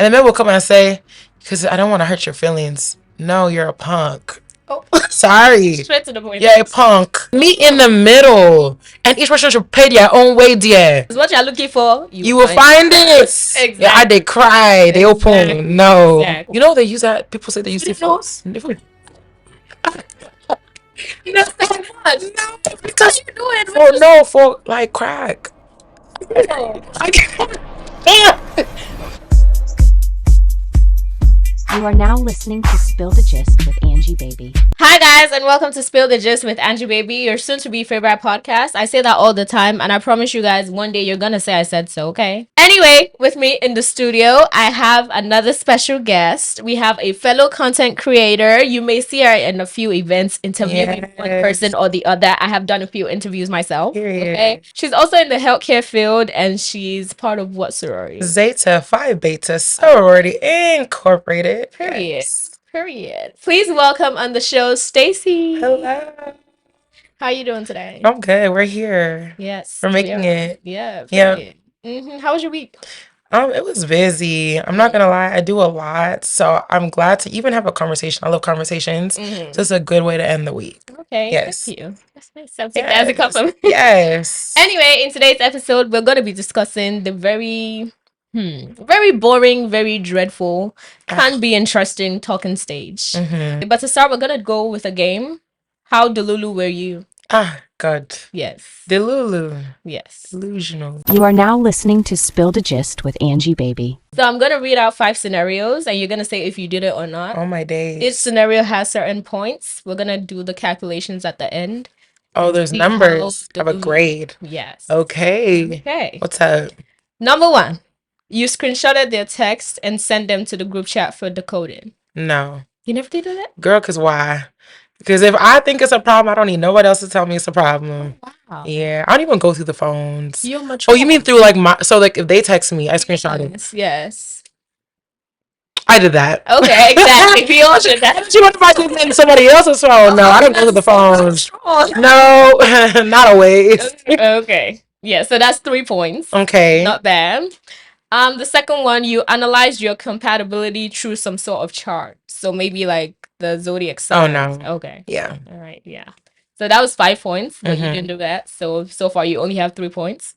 And the man will come and say, because I don't want to hurt your feelings. No, you're a punk. Oh, sorry. Straight to the point. Yeah, a punk. Meet in the middle. And each person should pay their own way, dear. It's what you're looking for. You will find it. Exactly. Yeah, they cry. They open. No. Exactly. You know they use that. People say they use syphilis. No, because you do it. For like crack. Oh. You are now listening to Spill the Gist with Angie Baby. Hi guys, and welcome to Spill the Gist with Angie Baby, your soon-to-be favorite podcast. I say that all the time, and I promise you guys, one day you're gonna say I said so, okay? Anyway, with me in the studio, I have another special guest. We have a fellow content creator. You may see her in a few events interviewing one person or the other. I have done a few interviews myself. Okay? She's also in the healthcare field, and she's part of what sorority? Zeta Phi Beta Sorority Incorporated. Period. Yes. Period. Please welcome on the show, Stacee. Hello. How you doing today? I'm good. We're here. Yes. We're making it. Yeah. Yeah. How was your week? It was busy. I'm not gonna lie. I do a lot, so I'm glad to even have a conversation. I love conversations. So it's a good way to end the week. Okay. Yes. Thank you. That's nice. I'll take that as a compliment. Yes. Anyway, in today's episode, we're going to be discussing the very boring, very dreadful, can be interesting talking stage. But to start, we're gonna go with a game. How Delulu were you? God. Yes. Delulu. Yes. Delusional. You are now listening to Spill the Gist with Angie Baby. So I'm gonna read out 5 scenarios, and you're gonna say if you did it or not. Oh my days. Each scenario has certain points. We're gonna do the calculations at the end. Oh, there's numbers. Have a grade. Yes. Okay. What's up? Number 1. You screenshotted their text and sent them to the group chat for decoding. No. You never did that? Girl, because why? Because if I think it's a problem, I don't need nobody else to tell me it's a problem. Wow. Yeah. I don't even go through the phones. You're much you mean through like my... So like if they text me, I screenshot it. Yes. I did that. Okay, exactly. We all should that. She went to find somebody else's phone. No, I don't go to the phones. No, not always. Okay. Yeah, so that's 3 points. Okay. Not bad. The second one, you analyzed your compatibility through some sort of chart. So maybe like the zodiac signs. Oh no. Okay. Yeah. All right. Yeah. So that was 5 points, but you didn't do that. So far you only have 3 points.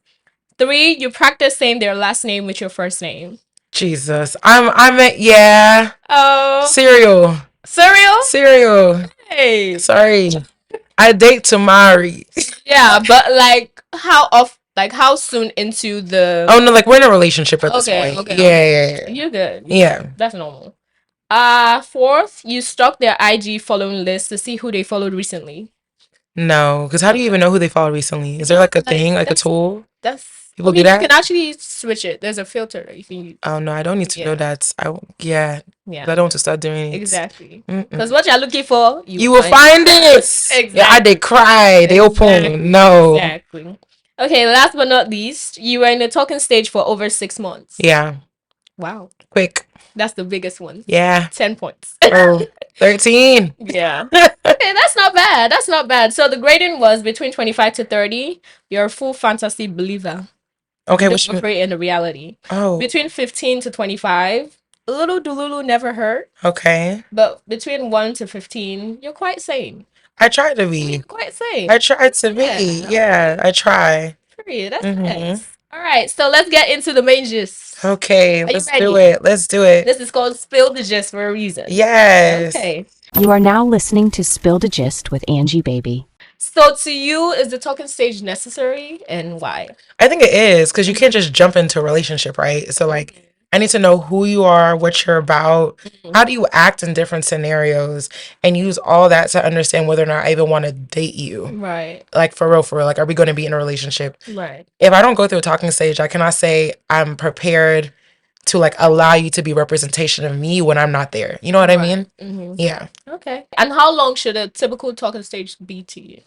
3, you practice saying their last name with your first name. Jesus. Yeah. Oh. Cereal. Hey. Sorry. I date to marry. Yeah, but like how soon into the... Oh no, like we're in a relationship at this point. Okay. Yeah. You're good. Yeah. That's normal. 4th, you stalked their IG following list to see who they followed recently. No, because how do you even know who they followed recently? Is there like a thing, like a tool? People do that? You can actually switch it. There's a filter that you can use. Oh no, I don't need to know that. Yeah. I don't want to start doing it. Exactly. Because what you're looking for, you will find it. Exactly. Yeah, they cry. They open. No. Exactly. Okay, last but not least, you were in the talking stage for over 6 months. Yeah. Wow. Quick. That's the biggest one. Yeah. 10 points. 13. Yeah. Okay, that's not bad. So the grading was between 25 to 30. You're a full fantasy believer. Okay, which is afraid in the reality. Oh. Between 15 to 25, a little Delulu never hurt. Okay. But between 1 to 15, you're quite sane. I try to be. You're quite sane. I try to be. Yeah, I try. Period. That's nice. All right, so let's get into the main gist. Okay, let's do it. This is called Spill the Gist for a reason. Yes. Okay. You are now listening to Spill the Gist with Angie Baby. So to you, is the talking stage necessary, and why? I think it is, because you can't just jump into a relationship, right? So like, I need to know who you are, what you're about, how do you act in different scenarios, and use all that to understand whether or not I even want to date you. Right. Like for real, like, are we going to be in a relationship? Right. If I don't go through a talking stage, I cannot say I'm prepared to like allow you to be representation of me when I'm not there. You know what I mean? Yeah. Okay. And how long should a typical talking stage be to you?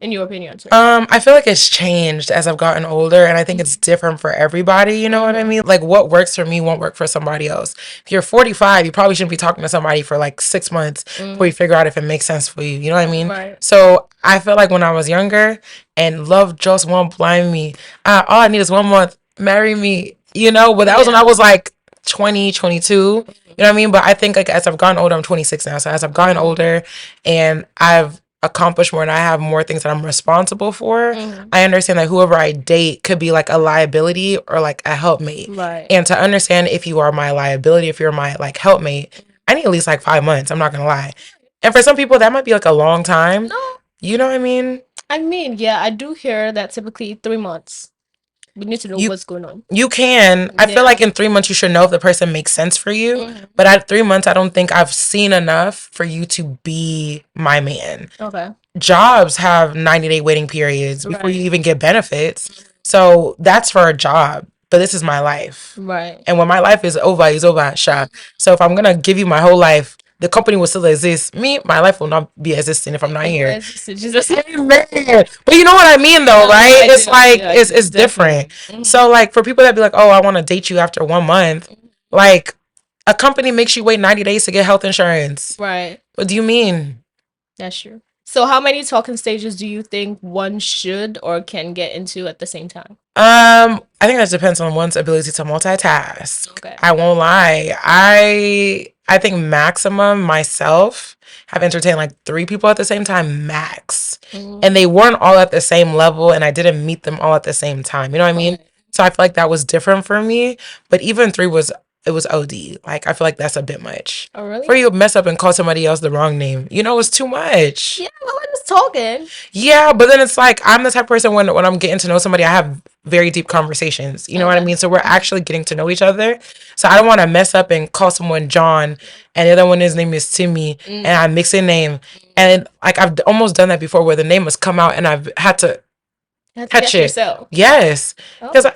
In your opinion? I feel like it's changed as I've gotten older, and I think it's different for everybody, you know what I mean? Like what works for me won't work for somebody else. If you're 45, you probably shouldn't be talking to somebody for like 6 months before you figure out if it makes sense for you. You know what I mean? Right. So I feel like when I was younger and love just won't blind me, all I need is 1 month, marry me, you know? But that was when I was like 20, 22. You know what I mean? But I think like as I've gotten older, I'm 26 now. So as I've gotten older and I've accomplished more and I have more things that I'm responsible for, I understand that whoever I date could be like a liability or like a helpmate. Right. And to understand if you are my liability, if you're my like helpmate, I need at least like 5 months. I'm not gonna lie. And for some people that might be like a long time. No. You know what I mean? I mean, yeah, I do hear that typically 3 months. We need to know what's going on. You can. I feel like in 3 months you should know if the person makes sense for you. But at 3 months, I don't think I've seen enough for you to be my man. Okay. Jobs have 90-day waiting periods before you even get benefits. So that's for a job. But this is my life. Right. And when my life is over, Sha. So if I'm going to give you my whole life, the company will still exist. My life will not be existing if I'm not here. Amen. But you know what I mean, though, right? It's like it's different. So like for people that be like, oh, I want to date you after 1 month, like a company makes you wait 90 days to get health insurance. Right. What do you mean? That's true. So how many talking stages do you think one should or can get into at the same time? I think that depends on one's ability to multitask. Okay. I won't lie. I think maximum myself have entertained like 3 people at the same time max. And they weren't all at the same level and I didn't meet them all at the same time. You know what I mean? So I feel like that was different for me. But even 3 was OD. Like I feel like that's a bit much. Oh really? For you to mess up and call somebody else the wrong name. You know, it's too much. Yeah, well, we're just talking. Yeah, but then it's like I'm the type of person when I'm getting to know somebody, I have very deep conversations. You know what I mean? So we're actually getting to know each other. So I don't want to mess up and call someone John and the other one his name is Timmy and I mix a name. And like I've almost done that before where the name has come out and I've had to catch it. Yourself. Yes. Because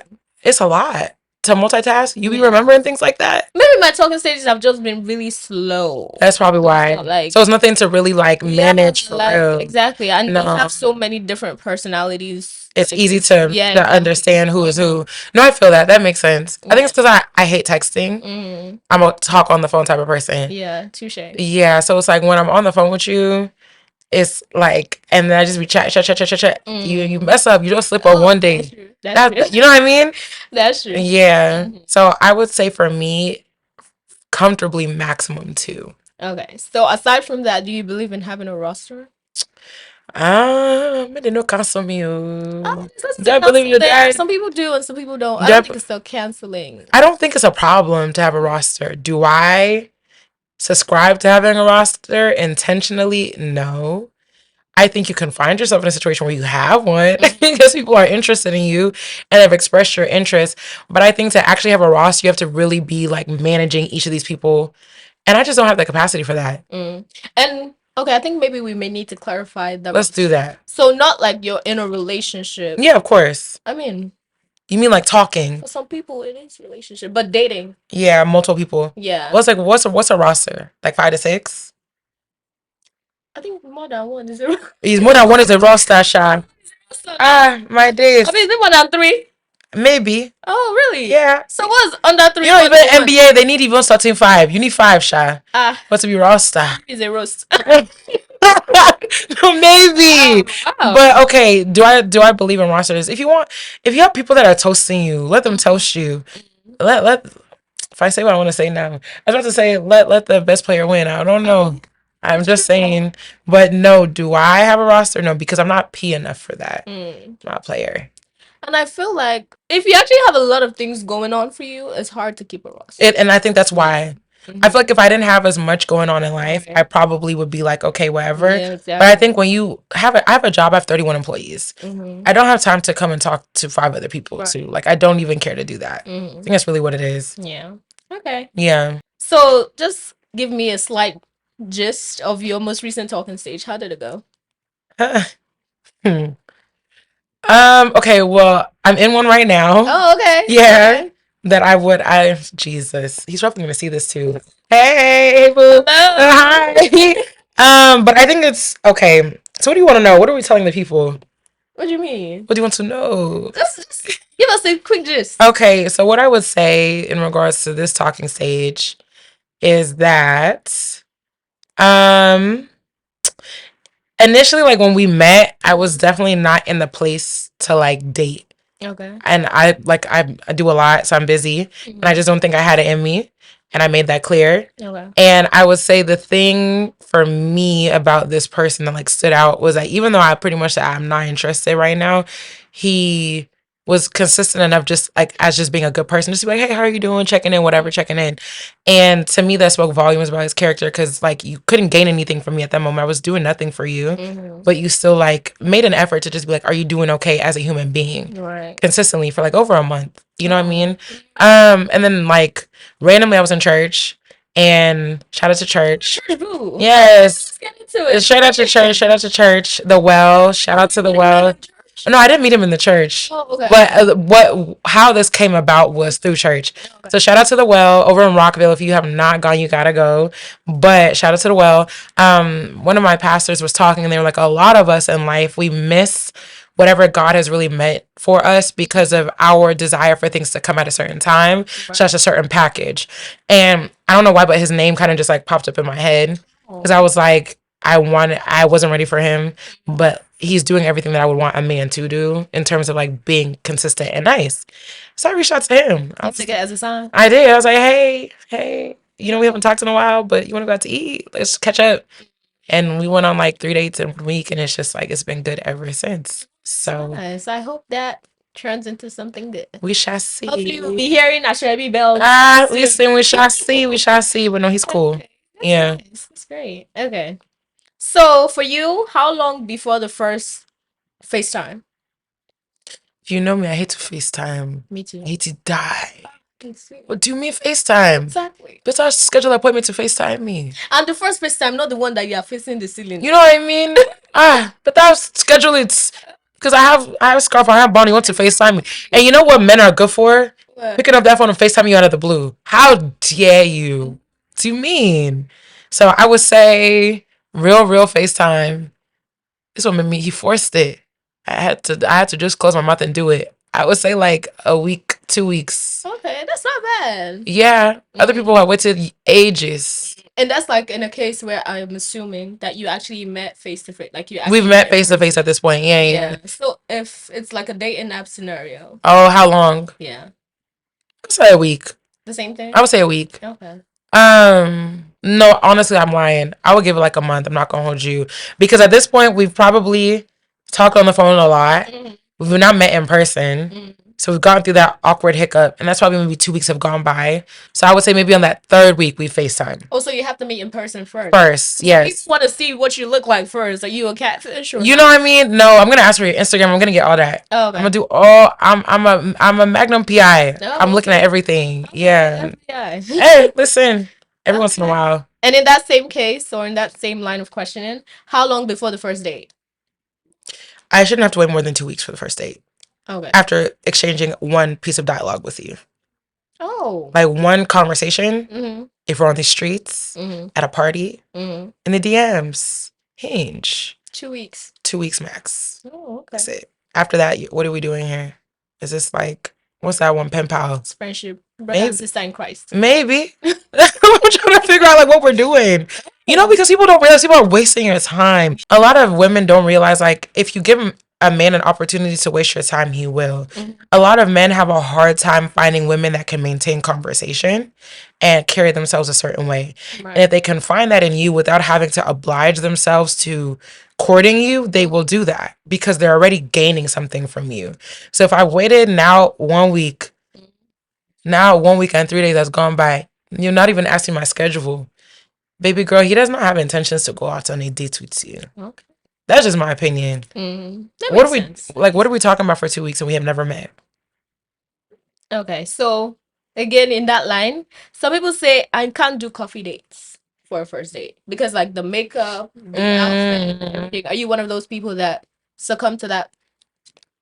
it's a lot to multitask. You be remembering things like that. Maybe my talking stages have just been really slow. That's probably why. Like, so it's nothing to really like manage for real. Exactly. And they have so many different personalities. It's easy to understand who is who. No, I feel that. That makes sense. I think it's because I hate texting. I'm a talk on the phone type of person. Yeah, touche. Yeah, so it's like when I'm on the phone with you, it's like, and then I just be chat. You mess up, you don't slip on one day. That's true. You know what I mean? That's true. Yeah. So I would say for me, comfortably maximum 2. Okay. So aside from that, do you believe in having a roster? I didn't know cancel me. Do I believe your dad? Some people do and some people don't. I don't think it's still canceling. I don't think it's a problem to have a roster. Do I subscribe to having a roster intentionally? No. I think you can find yourself in a situation where you have one because people are interested in you and have expressed your interest. But I think to actually have a roster, you have to really be like managing each of these people. And I just don't have the capacity for that. And okay, I think maybe we may need to clarify that. Let's do that. So not like you're in a relationship. Yeah, of course. I mean, you mean like talking? For some people, it is relationship, but dating. Yeah, multiple people. Yeah. What's a roster? Like 5 to 6? I think more than one is a. He's more than one is a roster, Sha. My days. I mean, is it more than 3? Maybe. Oh, really? Yeah. So what's under 3? You know, even NBA, they need even starting 5. You need 5, Sha. What's to be roster? Is a roast. Maybe. Wow. But okay, do I believe in rosters? If you have people that are toasting you, let them toast you. Let if I say what I want to say now, I was about to say let the best player win. I don't know. I'm just saying, but no, do I have a roster? No, because I'm not P enough for that. I'm not a player. And I feel like if you actually have a lot of things going on for you, it's hard to keep a roster. And I think that's why. I feel like if I didn't have as much going on in life, I probably would be like, okay, whatever. Yeah, exactly. But I think when I have a job, I have 31 employees. I don't have time to come and talk to 5 other people too. Like, I don't even care to do that. I think that's really what it is. Yeah. Okay. Yeah. So just give me a slight gist of your most recent talking stage. How did it go? Okay, well, I'm in one right now. Oh, okay. Yeah. Okay. That Jesus. He's probably gonna see this too. Hey, boo. Hi. But I think it's okay. So what do you want to know? What are we telling the people? What do you mean? What do you want to know? Just give us a quick gist. Okay, so what I would say in regards to this talking stage is that initially, like when we met, I was definitely not in the place to like date. Okay. And I do a lot, so I'm busy, and I just don't think I had it in me. and I made that clear. Okay. And I would say the thing for me about this person that like stood out was that even though I pretty much said I'm not interested right now, he was consistent enough just like as just being a good person, just to be like, hey, how are you doing? Checking in, whatever, checking in. And to me, that spoke volumes about his character, because like you couldn't gain anything from me at that moment. I was doing nothing for you, but you still like made an effort to just be like, are you doing okay as a human being? Right. Consistently for like over a month. You know what I mean? And then like randomly I was in church, and shout out to church. Ooh. Yes. Let's get into it. Shout out to church. Shout out to church. The Well. Shout out to the Well. No, I didn't meet him in the church. Oh, okay. But how this came about was through church. Okay. So shout out to the Well over in Rockville. If you have not gone, you gotta go. But shout out to the Well. One of my pastors was talking, and they were like, a lot of us in life, we miss whatever God has really meant for us because of our desire for things to come at a certain time, such a certain package. And I don't know why, but his name kind of just like popped up in my head, because I was like, I wasn't ready for him, but he's doing everything that I would want a man to do in terms of like being consistent and nice. So I reached out to him. You took it as a sign? I did. I was like, hey, we haven't talked in a while, but you want to go out to eat? Let's catch up. And we went on like 3 dates in a week, and it's just like, it's been good ever since. So nice. I hope that turns into something good. We shall see. Hopefully we'll be hearing Ashrabi Bell. Listen, we shall see. But no, he's cool. Okay. Yeah. Nice. That's great. Okay. So for you, how long before the first FaceTime? If you know me, I hate to FaceTime. Me too. I hate to die. But do me a FaceTime. Exactly. But I'll schedule an appointment to FaceTime me. And the first FaceTime, not the one that you are facing the ceiling. You know what I mean? But that schedule it. Because I have a scarf, I have Bonnie want to FaceTime me. And you know what men are good for? What? Picking up that phone and FaceTime you out of the blue. How dare you? What do you mean? So I would say real FaceTime. This one made me, he forced it. I had to just close my mouth and do it. I would say like a week, 2 weeks. Okay, that's not bad. Yeah. Other people have waited ages. And that's like in a case where I'm assuming that you actually met face to face. Like We've met face to face at this point. Yeah. So if it's like a dating app scenario. Oh, how long? Yeah. I'd say a week. The same thing? I would say a week. Okay. No, honestly, I'm lying. I would give it like a month. I'm not gonna hold you, because at this point we've probably talked on the phone a lot. We've not met in person. So we've gone through that awkward hiccup, and that's probably maybe 2 weeks have gone by. So I would say maybe on that third week we FaceTime. Oh, so you have to meet in person first. First, yes. You just want to see what you look like first. Are you a catfish or? You know what I mean? No, I'm gonna ask for your Instagram. I'm gonna get all that. Oh, okay. I'm gonna do all. I'm a Magnum PI. I'm looking at everything. Yeah. FBI. Hey, listen. Every once in a while. And in that same case, or in that same line of questioning, how long before the first date? I shouldn't have to wait more than 2 weeks for the first date. Okay. After exchanging one piece of dialogue with you. Oh. Like one conversation. If we're on the streets, at a party, in the DMs, Hinge. 2 weeks. 2 weeks max. Oh, okay. That's it. After that, what are we doing here? Is this like, what's that one? Pen pal. It's friendship. Brother and sister in Christ. Maybe. I'm trying to figure out like what we're doing. You know, because people don't realize people are wasting your time. A lot of women don't realize, like, if you give a man an opportunity to waste your time, he will. A lot of men have a hard time finding women that can maintain conversation and carry themselves a certain way. Right. And if they can find that in you without having to oblige themselves to courting you, they will do that because they're already gaining something from you. So if I waited now 1 week and 3 days has gone by, you're not even asking my schedule. Baby girl, he does not have intentions to go out on a date with you. Okay. That's just my opinion. What are we talking about for 2 weeks and we have never met? Okay, so again in that line, some people say I can't do coffee dates for a first date because like the makeup, the outfit, everything. Are you one of those people that succumb to that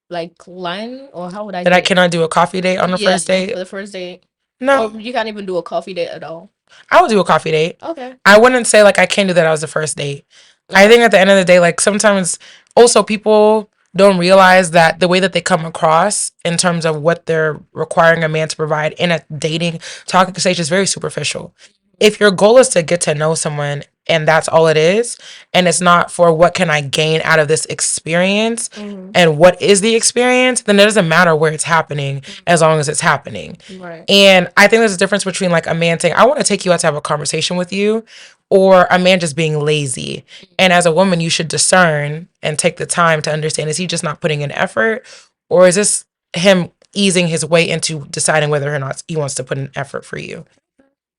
like line, or how would I? That I cannot do a coffee date on the first date? For the first date. No. Or you can't even do a coffee date at all. I would do a coffee date. Okay. I wouldn't say like I can't do that as the first date. I think at the end of the day, like sometimes also people don't realize that the way that they come across in terms of what they're requiring a man to provide in a dating talking stage is very superficial. If your goal is to get to know someone and that's all it is, and it's not for what can I gain out of this experience and what is the experience, then it doesn't matter where it's happening as long as it's happening. Right. And I think there's a difference between like a man saying, I want to take you out to have a conversation with you, or a man just being lazy. And as a woman, you should discern and take the time to understand, is he just not putting in effort, or is this him easing his way into deciding whether or not he wants to put an effort for you?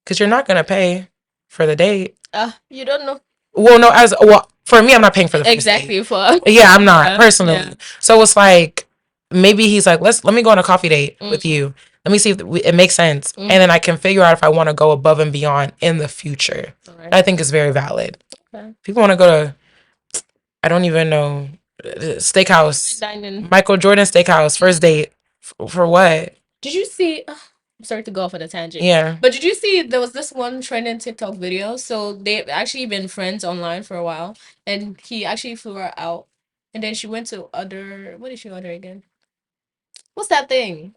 Because you're not going to pay for the date. You don't know. Well, no, for me, I'm not paying for the first Exactly. date. Yeah, I'm not, personally. Yeah. So it's like, maybe he's like, let me go on a coffee date with you. Let me see if it makes sense. And then I can figure out if I want to go above and beyond in the future. Right. I think it's very valid. Okay. People want to go to, I don't even know, steakhouse. Dining. Michael Jordan steakhouse, first date. For what? Did you see... I'm sorry to go off on a tangent. Yeah. But did you see there was this one trending TikTok video? So they've actually been friends online for a while. And he actually flew her out. And then she went to what did she order again? What's that thing?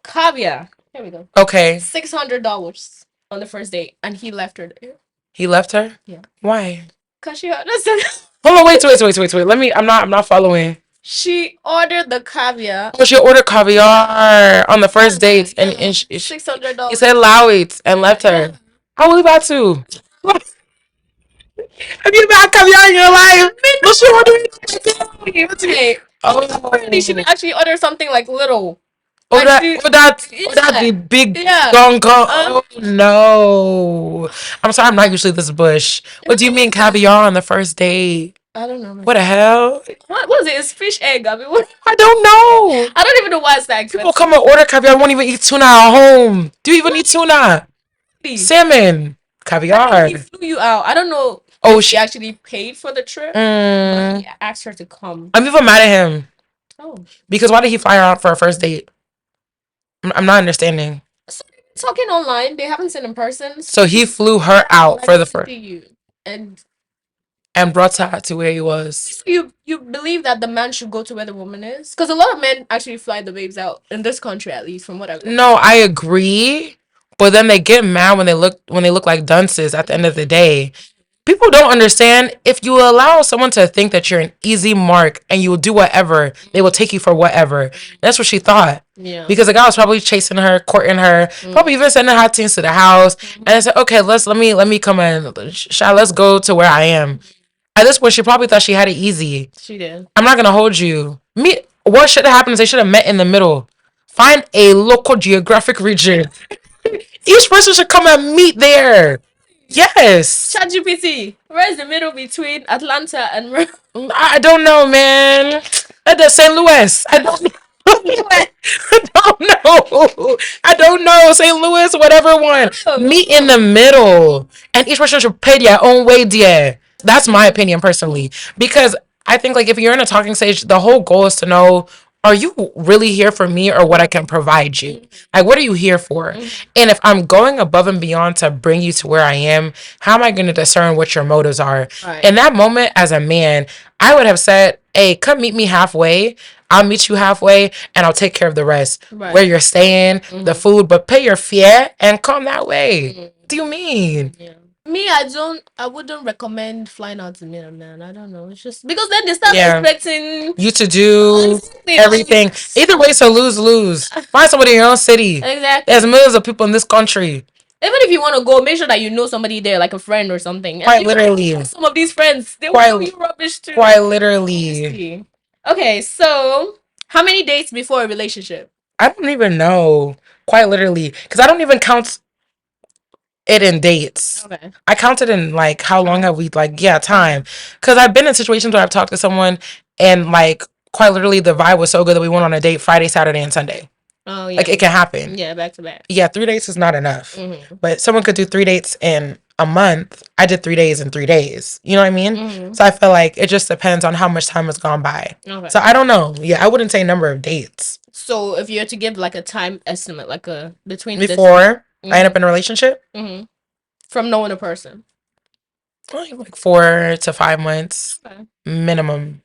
Caviar. Here we go. Okay. $600 on the first date. And he left her there. He left her? Yeah. Why? Because she understood. Hold on, wait. I'm not following. She ordered the caviar. Oh, she ordered caviar on the first date, and $600. He said allow it and left her. How are we about to? Have you ever had caviar in your life? No, she ordered it. Oh, she actually ordered something like little. Oh, that the big gong. Oh no! I'm sorry, I'm not usually this bush. What do you mean caviar on the first date? I don't know. What the hell? What was it? It's fish egg. I mean, I don't know. I don't even know why it's that expensive. People come and order caviar. Won't even eat tuna at home. Do you even eat tuna? Salmon, caviar. He flew you out. I don't know. Oh, she actually paid for the trip. But he asked her to come. I'm even mad at him. Oh, because why did he fly her out for a first date? I'm not understanding. So, talking online, they haven't seen in person. So he flew her out for the first. And brought her to where he was. So you believe that the man should go to where the woman is? Because a lot of men actually fly the babes out in this country, at least from what I've. No, I agree, but then they get mad when they look like dunces at the end of the day. People don't understand, if you allow someone to think that you're an easy mark and you will do whatever, they will take you for whatever. That's what she thought. Yeah. Because the guy was probably chasing her, courting her, probably even sending hot teams to the house. And I said, okay, let me come in. Let's go to where I am. At this point, she probably thought she had it easy. She did. I'm not gonna hold you. What should have happened is they should have met in the middle. Find a local geographic region. Each person should come and meet there. Yes. ChatGPT. Where is the middle between Atlanta and? I don't know, man. That's St. Louis. I don't know. I don't know. St. Louis, whatever one. Meet in the middle, and each person should pay their own way, dear. That's my opinion personally, because I think like if you're in a talking stage, the whole goal is to know, are you really here for me or what I can provide you? Like, what are you here for? And if I'm going above and beyond to bring you to where I am, how am I going to discern what your motives are? Right. In that moment, as a man, I would have said, hey, come meet me halfway. I'll meet you halfway and I'll take care of the rest. Right. Where you're staying, the food, but pay your fare and come that way. What do you mean? Yeah. Me, I wouldn't recommend flying out to meet a man. I don't know. It's just because then they start expecting you to do everything. Either way, so lose. Find somebody in your own city. Exactly. There's millions of people in this country. Even if you want to go, make sure that you know somebody there, like a friend or something. Quite literally. Some of these friends, they will do you rubbish too. Quite literally. Okay, so how many dates before a relationship? I don't even know. Quite literally. Because I don't even count it in dates. Okay. I counted in like how long have we time. Because I've been in situations where I've talked to someone and like quite literally the vibe was so good that we went on a date Friday, Saturday, and Sunday. Oh yeah. Like it can happen. Yeah, back to back. Yeah, 3 dates is not enough. But someone could do 3 dates in a month. I did 3 days in 3 days. You know what I mean? So I feel like it just depends on how much time has gone by. Okay. So I don't know. Yeah, I wouldn't say number of dates. So if you had to give like a time estimate, like a between before I end up in a relationship? From knowing a person? Like 4 to 5 months. Okay. Minimum.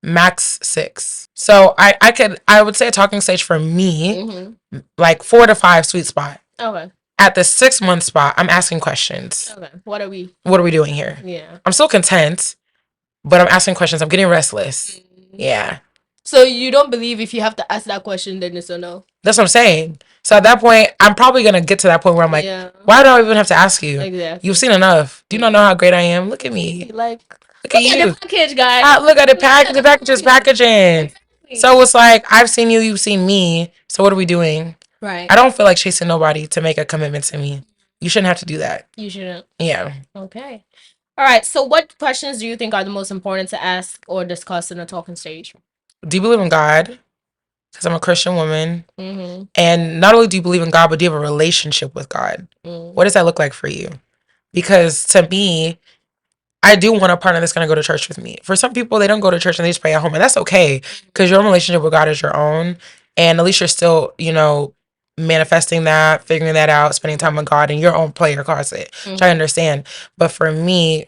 Max 6. So I would say a talking stage for me, like 4 to 5 sweet spot. Okay. At the 6-month spot, I'm asking questions. Okay. What are we doing here? Yeah. I'm still content, but I'm asking questions. I'm getting restless. Yeah. So you don't believe if you have to ask that question, then it's a no? That's what I'm saying. So at that point, I'm probably going to get to that point where I'm like, why do I even have to ask you? Exactly. You've seen enough. Do you not know how great I am? Look at me. Like, look at you. The package, guys. Look at the package. The package is packaging. Exactly. So it's like, I've seen you, you've seen me. So what are we doing? Right. I don't feel like chasing nobody to make a commitment to me. You shouldn't have to do that. You shouldn't. Yeah. Okay. All right. So what questions do you think are the most important to ask or discuss in a talking stage? Do you believe in God? Because I'm a Christian woman. Mm-hmm. And not only do you believe in God, but do you have a relationship with God? What does that look like for you? Because to me, I do want a partner that's going to go to church with me. For some people, they don't go to church and they just pray at home. And that's okay. Because your own relationship with God is your own. And at least you're still, manifesting that, figuring that out, spending time with God in your own player closet, which I understand. But for me,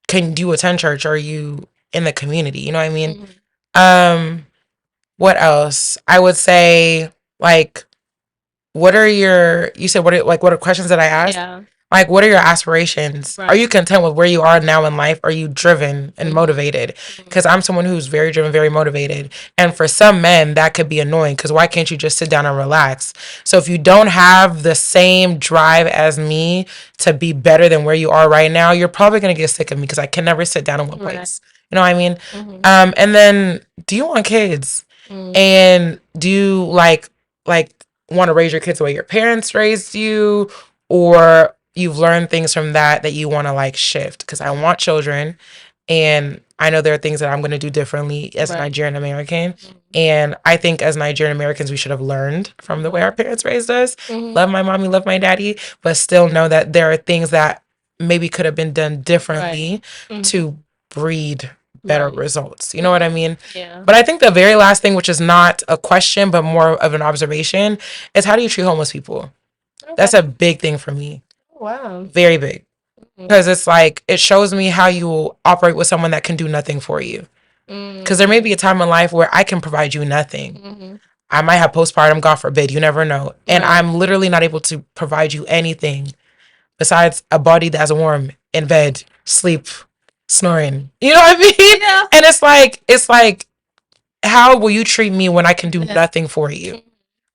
can you attend church? Or are you in the community? You know what I mean? What else? I would say, like, what are questions that I asked? Yeah. Like, what are your aspirations? Right. Are you content with where you are now in life? Are you driven and motivated? Because I'm someone who's very driven, very motivated. And for some men, that could be annoying because why can't you just sit down and relax? So if you don't have the same drive as me to be better than where you are right now, you're probably going to get sick of me because I can never sit down in one place. You know what I mean? And then, do you want kids? And do you like want to raise your kids the way your parents raised you, or you've learned things from that you want to like shift? Because I want children, and I know there are things that I'm going to do differently as a Nigerian American. And I think as Nigerian Americans, we should have learned from the way our parents raised us. Love my mommy, love my daddy, but still know that there are things that maybe could have been done differently to breed better results. You know what I mean? Yeah. But I think the very last thing, which is not a question, but more of an observation, is how do you treat homeless people? Okay. That's a big thing for me. Wow. Very big. Because it's like, it shows me how you will operate with someone that can do nothing for you. Because there may be a time in life where I can provide you nothing. I might have postpartum, God forbid, you never know. And I'm literally not able to provide you anything besides a body that's warm, in bed, sleep, snoring. You know what I mean? Yeah. And it's like, how will you treat me when I can do nothing for you?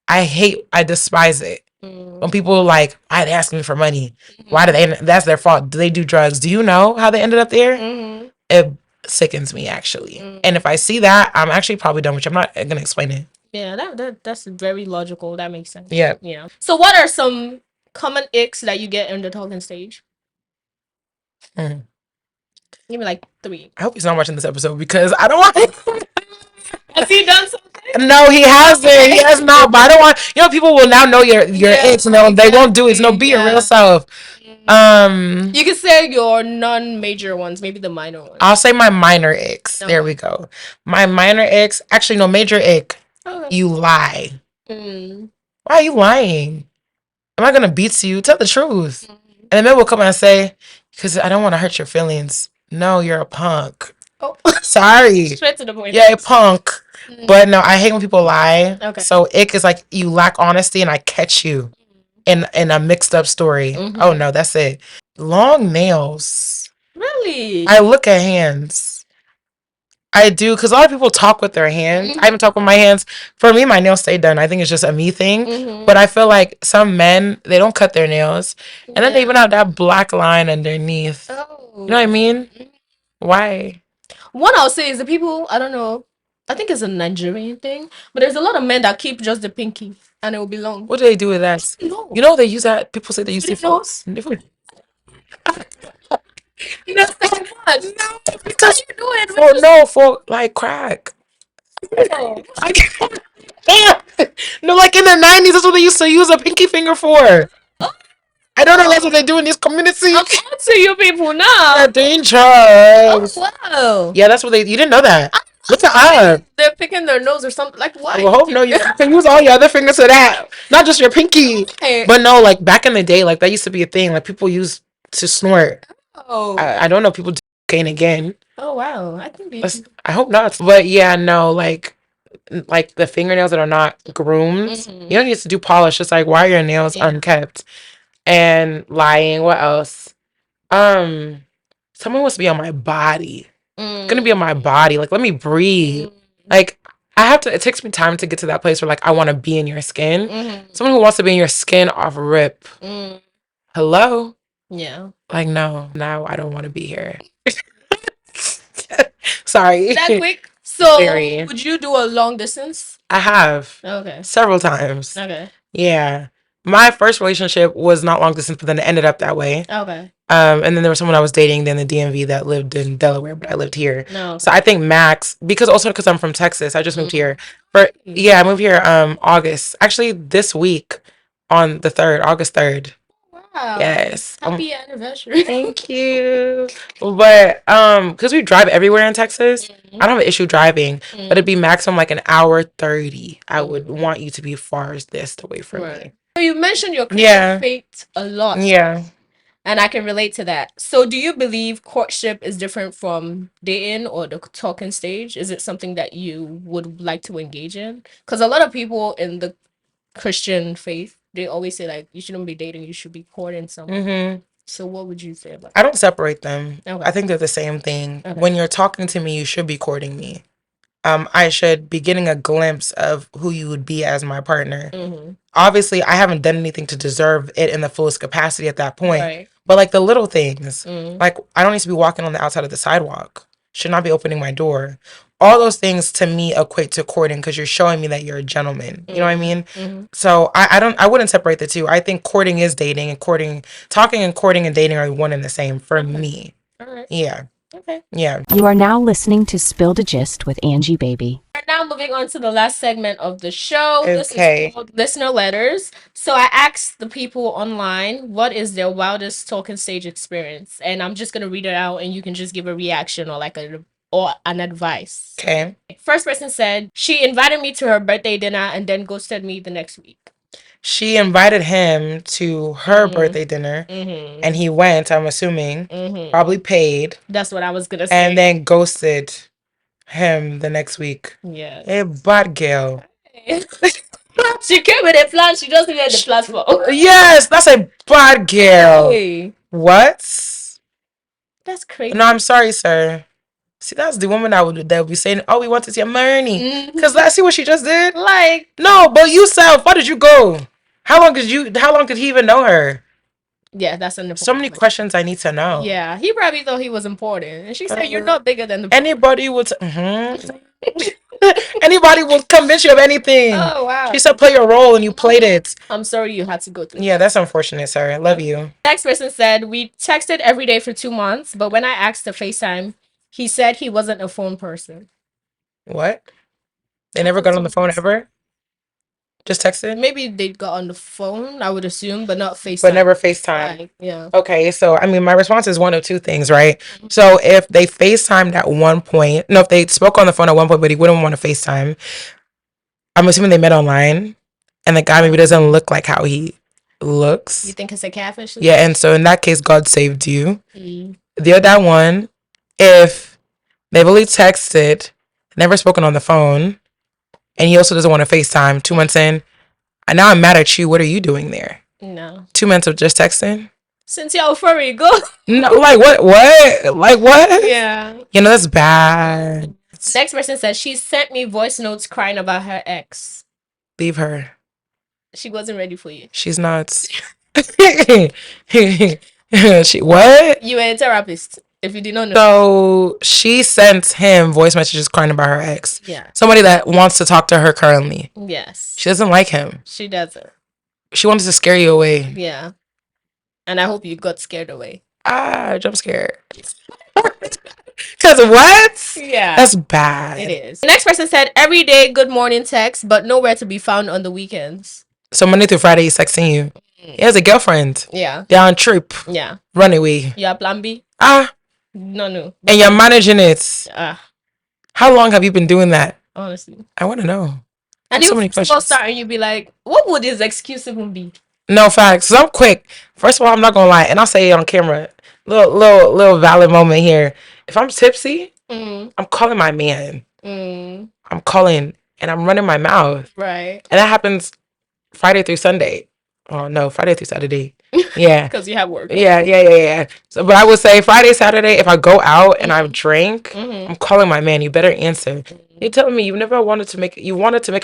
I despise it. When people like, why are they asking me for money? Why that's their fault. Do they do drugs? Do you know how they ended up there? It sickens me, actually. And if I see that, I'm actually probably done, which I'm not going to explain it. Yeah, that's very logical. That makes sense. Yeah. Yeah. So what are some common icks that you get in the talking stage? Give me like 3. I hope he's not watching this episode because I don't want Has he done something? No, he hasn't. He has not. But I don't want. People will now know your icks, and they won't do it. No, be your real self. You can say your non-major ones, maybe the minor ones. I'll say my minor icks. Okay. There we go. My minor icks. Actually, no, major ick. Okay. You lie. Why are you lying? Am I gonna beat you? Tell the truth. And then men will come and say, because I don't want to hurt your feelings. No, you're a punk. Oh, sorry. Straight to the point. Yeah, a punk. But no, I hate when people lie. Okay. So ick is like you lack honesty, and I catch you in a mixed up story. Oh no, that's it. Long nails. Really? I look at hands. I do, because a lot of people talk with their hands. I even talk with my hands. For me, my nails stay done. I think it's just a me thing. But I feel like some men, they don't cut their nails. And then they even have that black line underneath. Oh. You know what I mean? Why? One I'll say is the people, I don't know, I think it's a Nigerian thing, but there's a lot of men that keep just the pinky and it will be long. What do they do with that? No. You know they use that? People say they use it for... No, because you do it for like crack. No. No, like in the 90s, that's what they used to use a pinky finger for. I don't know, that's what they do in these communities. I'm on to you people now. They're dangerous. Oh, wow. Yeah, that's what you didn't know that. What's up? They're picking their nose or something. Like what? Well, hope no, you can use all your other fingers to that. Not just your pinky. Okay. But no, like back in the day, like that used to be a thing. Like people used to snort. Oh. I don't know if people do cocaine again. Oh wow. I think I hope not. But yeah, no, like the fingernails that are not groomed. You don't need to do polish. It's like, why are your nails unkept? and lying. What else? Someone wants to be on my body. Gonna be on my body. Like, let me breathe. Like, it takes me time to get to that place where, like, I want to be in your skin. Someone who wants to be in your skin off rip. Hello? Yeah. Like, no, now I don't want to be here. Sorry. That quick? So, Very. would you do a long distance? I have. Okay. Several times. Okay. Yeah. My first relationship was not long distance, but then it ended up that way. Okay. And then there was someone I was dating in the DMV that lived in Delaware, but I lived here. No. Okay. So I think max, because I'm from Texas, I just moved here. I moved here August. Actually, this week on the 3rd, August 3rd. Wow. Yes. Happy anniversary. Thank you. But because we drive everywhere in Texas, I don't have an issue driving, but it'd be maximum like an hour 30. I would want you to be farthest away from me. So you mentioned your Christian faith a lot. Yeah. And I can relate to that. So do you believe courtship is different from dating or the talking stage? Is it something that you would like to engage in? Because a lot of people in the Christian faith, they always say, like, you shouldn't be dating, you should be courting someone. So what would you say about that? I don't separate them. Okay. I think they're the same thing. Okay. When you're talking to me, you should be courting me. I should be getting a glimpse of who you would be as my partner. Obviously, I haven't done anything to deserve it in the fullest capacity at that point. Right. But like the little things, like I don't need to be walking on the outside of the sidewalk. Should not be opening my door. All those things to me equate to courting because you're showing me that you're a gentleman. You know what I mean? So I wouldn't separate the two. I think courting is dating, and talking and courting and dating are one and the same for me. All right. Yeah. Okay. Yeah. You are now listening to Spill the Gist with Angie Baby. We're now moving on to the last segment of the show. Okay. This is called Listener Letters. So I asked the people online what is their wildest talking stage experience, and I'm just gonna read it out, and you can just give a reaction or like an advice. Okay. First person said she invited me to her birthday dinner and then ghosted me the next week. She invited him to her birthday dinner, and he went, I'm assuming, probably paid. That's what I was gonna say. And then ghosted him the next week. Yeah. A bad girl. She came with a plan, she just needed the platform. Yes, that's a bad girl. Hey. What? That's crazy. No, I'm sorry, sir. See, that's the woman that would be saying, "Oh, we want to see a money." Because let's see what she just did. Like, no, but you self, why did you go? How long did he even know her? Yeah, that's an important so many questions I need to know. Yeah, he probably thought he was important, and she said, "You're not bigger than the." Anybody would. Anybody will convince you of anything. Oh wow. She said, "Play your role," and you played it. I'm sorry you had to go through. Yeah, that's unfortunate, sir. I love you. Next person said we texted every day for 2 months, but when I asked to FaceTime, he said he wasn't a phone person. What? They never got on the phone ever? Just texted? Maybe they got on the phone, I would assume, but not FaceTime. But never FaceTime. Like, yeah. Okay, so I mean, my response is one of two things, right? So if they FaceTimed at one point, if they spoke on the phone at one point, but he wouldn't want to FaceTime, I'm assuming they met online, and the guy maybe doesn't look like how he looks. You think it's a catfish? Yeah, and so in that case, God saved you. The other one, if they've only texted, never spoken on the phone, and he also doesn't want to FaceTime 2 months in, and now I'm mad at you. What are you doing there? No. 2 months of just texting? Since y'all furry, go. No, like what? What? Like what? Yeah. You know, that's bad. Next person says she sent me voice notes crying about her ex. Leave her. She wasn't ready for you. She's not. She what? You were a therapist. If you did not know. So she sent him voice messages crying about her ex. Yeah. Somebody that wants to talk to her currently. Yes. She doesn't like him. She doesn't. She wanted to scare you away. Yeah. And I hope you got scared away. Jump scare. Cause what? Yeah. That's bad. It is. The next person said every day good morning text, but nowhere to be found on the weekends. So Monday through Friday he's texting you. He has a girlfriend. Yeah. They're on trip. Yeah. Runaway. You have plan B? No. And you're managing it. How long have you been doing that? Honestly. I want to know. And so many questions. Start and you'd be like, what would his excuse even be? No facts. So I'm quick. First of all, I'm not gonna lie, and I'll say it on camera. Little valid moment here. If I'm tipsy, I'm calling my man. I'm calling and I'm running my mouth. Right. And that happens Friday through Sunday. Oh no, Friday through Saturday. Yeah. Because you have work. Yeah. So, but I would say Friday, Saturday, if I go out and I've drank, I'm calling my man. You better answer. You're telling me you wanted to make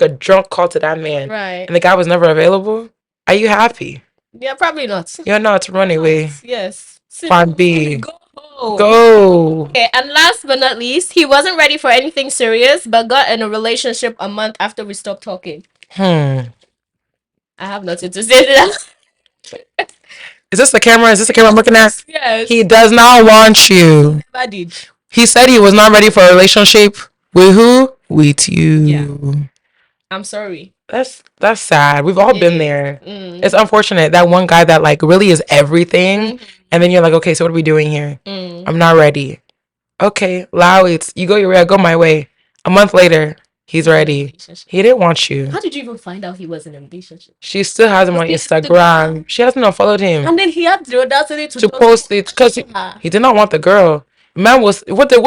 a drunk call to that man, Right. and the guy was never available. Are you happy? Yeah, probably not. You're not running away. Yes. Plan B. Go home. Go. Okay, and last but not least, he wasn't ready for anything serious, but got in a relationship a month after we stopped talking. I have nothing to say to that. Is this the camera? Is this the camera I'm looking at? Yes. He does not want you. I did. He said he was not ready for a relationship with who? With you. Yeah. I'm sorry. That's sad. We've all been there. Mm. It's unfortunate that one guy that like really is everything, and then you're like, okay, so what are we doing here? I'm not ready. Okay, allow it. You go your way, I go my way. A month later, he's ready. He didn't want you. How did you even find out he was in a relationship? She still has him on Instagram. She hasn't unfollowed him. And then he had the audacity to post it because he did not want the girl. Man was what did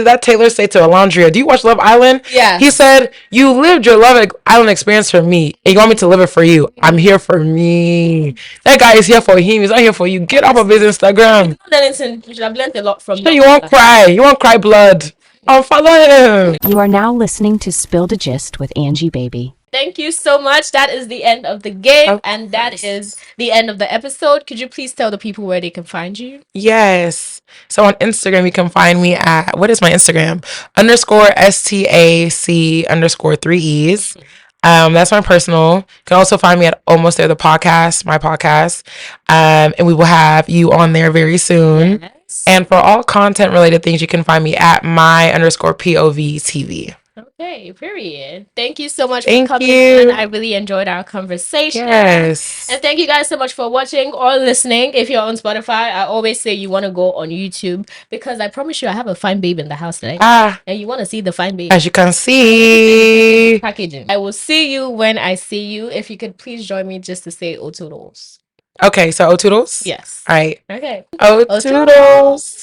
that Taylor say to Alondria? Do you watch Love Island? Yeah. He said, "You lived your Love Island experience for me, and you want me to live it for you. I'm here for me. That guy is here for him. He's not here for you. Get off of his Instagram." You should have learned a lot from So you won't cry. You won't cry blood. Unfollow him. You are now listening to Spill the Gist with Angie Baby. Thank you so much. That is the end of the game, and that is the end of the episode. Could you please tell the people where they can find you? Yes. So on Instagram, you can find me at, what is my Instagram? _STAC_3Es. That's my personal. You can also find me at Almost There, the podcast, my podcast. And we will have you on there very soon. Yes. And for all content related things, you can find me at my_POV TV. Okay, period. Thank you so much for coming in. I really enjoyed our conversation. Yes. And thank you guys so much for watching or listening. If you're on Spotify, I always say you want to go on YouTube because I promise you I have a fine babe in the house today. And you want to see the fine babe. As you can see. Packaging. I will see you when I see you. If you could please join me just to say O Toodles. Okay, so O Toodles? Yes. All right. Okay. O Toodles.